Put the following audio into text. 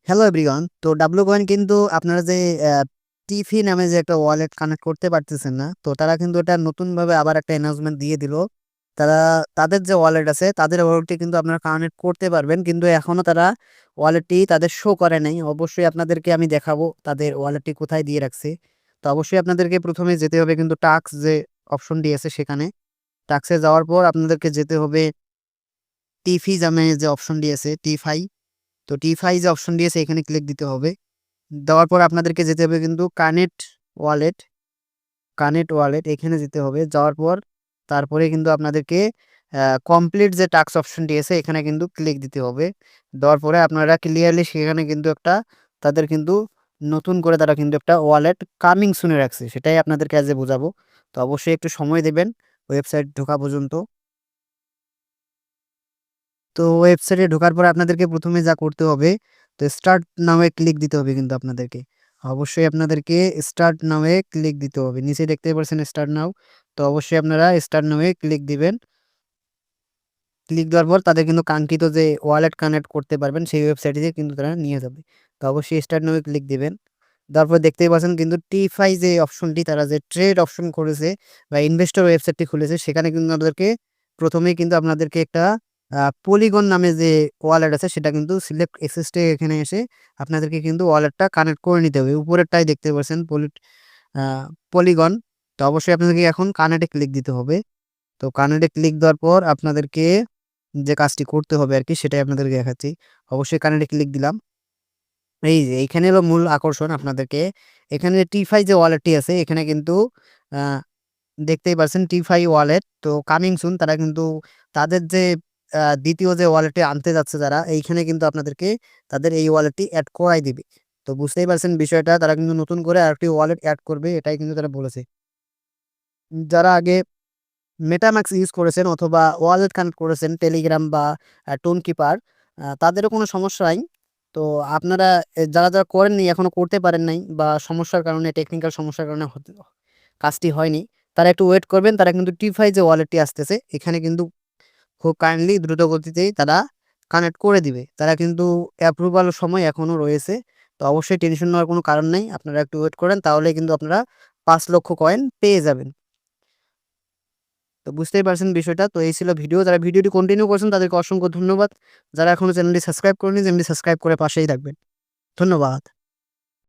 Hello everyone. তো W coin কিন্তু আপনারা যে টিফি নামে যে একটা ওয়ালেট কানেক্ট করতে পারতেছেন না। তো তারা কিন্তু এটা নতুনভাবে আবার একটা অ্যানাউন্সমেন্ট দিয়ে দিল। তারা তাদের যে ওয়ালেট আছে তাদের ওয়ালেটটি কিন্তু আপনারা কানেক্ট করতে পারবেন। কিন্তু এখনো তারা ওয়ালেটটি তাদের শো করে নাই। অবশ্যই আপনাদেরকে আমি দেখাবো তাদের ওয়ালেটটি কোথায় দিয়ে রাখছে। তো অবশ্যই আপনাদেরকে ১ম এ যেতে হবে কিন্তু টাস্ক যে অপশনটি আছে সেখানে। টাস্কে যাওয়ার পর আপনাদেরকে যেতে হবে টিফি নামে যে অপশনটি আছে টিফাই। তো টিফাই যে অপশন দিয়েছে এখানে ক্লিক দিতে হবে। দেওয়ার পর আপনাদেরকে যেতে হবে কিন্তু ওয়ালেট, কানেক্ট ওয়ালেট এখানে যেতে হবে। যাওয়ার পর তারপরে কিন্তু আপনাদেরকে কমপ্লিট যে টাস্ক অপশনটি আছে এখানে কিন্তু ক্লিক দিতে হবে। দেওয়ার পরে আপনারা ক্লিয়ারলি সেখানে কিন্তু একটা তাদের কিন্তু নতুন করে তারা কিন্তু একটা ওয়ালেট কামিং সুন এ রাখছে। সেটাই আপনাদেরকে আজকে বোঝাবো। তো অবশ্যই একটু সময় দিবেন ওয়েবসাইট ঢোকা পর্যন্ত। তো ওয়েবসাইটে ঢোকার পরে আপনাদেরকে ১ম এ যা করতে হবে, তো স্টার্ট নাও এ ক্লিক দিতে হবে কিন্তু আপনাদেরকে। অবশ্যই আপনাদেরকে স্টার্ট নাও এ ক্লিক দিতে হবে। নিচে দেখতেই পাচ্ছেন স্টার্ট নাও। তো অবশ্যই আপনারা স্টার্ট নাও এ ক্লিক দিবেন। ক্লিক দেওয়ার পর তাদের কিন্তু কাঙ্ক্ষিত যে ওয়ালেট কানেক্ট করতে পারবেন সেই ওয়েবসাইটে কিন্তু তারা নিয়ে যাবে। তো অবশ্যই স্টার্ট নাও এ ক্লিক দিবেন। দেওয়ার পর দেখতেই পাচ্ছেন কিন্তু টিফাই যে অপশনটি তারা যে ট্রেড অপশন করেছে বা ইনভেস্টর ওয়েবসাইটটি খুলেছে সেখানে কিন্তু আপনাদেরকে ১ম এই কিন্তু আপনাদেরকে একটা পলিগন নামে যে ওয়ালেট আছে সেটা কিন্তু সিলেক্ট এক্সিস্টে এখানে এসে আপনাদেরকে কিন্তু ওয়ালেটটা কানেক্ট করে নিতে হবে। উপরেরটাই দেখতে পাচ্ছেন আ পলিগন। তো অবশ্যই আপনাদেরকে এখন কানেক্টে ক্লিক দিতে হবে। তো কানেক্টে ক্লিক দেওয়ার পর আপনাদেরকে যে কাজটি করতে হবে আরকি সেটাই আপনাদেরকে দেখাচ্ছি। অবশ্যই কানেক্টে ক্লিক দিলাম। এই যে এইখানে হলো মূল আকর্ষণ আপনাদেরকে। এখানে টিফাই যে ওয়ালেটটি আছে এখানে কিন্তু আ দেখতেই পাচ্ছেন টিফাই ওয়ালেট। তো কামিং সুন তারা কিন্তু তাদের যে ২য় যে ওয়ালেটটি আনতে যাচ্ছে যারা এইখানে কিন্তু আপনাদেরকে তাদের এই ওয়ালেটটি এড করাই দিবে। তো বুঝতেই পারছেন বিষয়টা তারা কিন্তু নতুন করে আরেকটি ওয়ালেট এড করবে এটাই কিন্তু তারা বলেছে। যারা আগে মেটাম্যাক্স ইউজ করেছেন অথবা ওয়ালেট কানেক্ট করেছেন টেলিগ্রাম বা টোনকিপার তাদেরও কোনো সমস্যা নাই। তো আপনারা যারা করেননি এখনো করতে পারেন নাই বা সমস্যার কারণে টেকনিক্যাল সমস্যার কারণে কাজটি হয়নি, তারা একটু ওয়েট করবেন। তারা কিন্তু টিফাই যে ওয়ালেটটি আসতেছে এখানে কিন্তু খুব কাইন্ডলি দ্রুত গতিতেই তারা কানেক্ট করে দিবে। তারা কিন্তু অ্যাপ্রুভাল সময় এখনো রয়েছে। তো অবশ্যই টেনশন নেওয়ার কোনো কারণ নাই। আপনারা একটু ওয়েট করেন তাহলেই কিন্তু আপনারা ৫,০০,০০০ কয়েন পেয়ে যাবেন। তো বুঝতেই পারছেন বিষয়টা। তো এই ছিল ভিডিও। যারা ভিডিওটি কন্টিনিউ করছেন তাদেরকে অসংখ্য ধন্যবাদ। যারা এখনো চ্যানেলটি সাবস্ক্রাইব করেনি চ্যানেলটি সাবস্ক্রাইব করে পাশেই থাকবেন। ধন্যবাদ।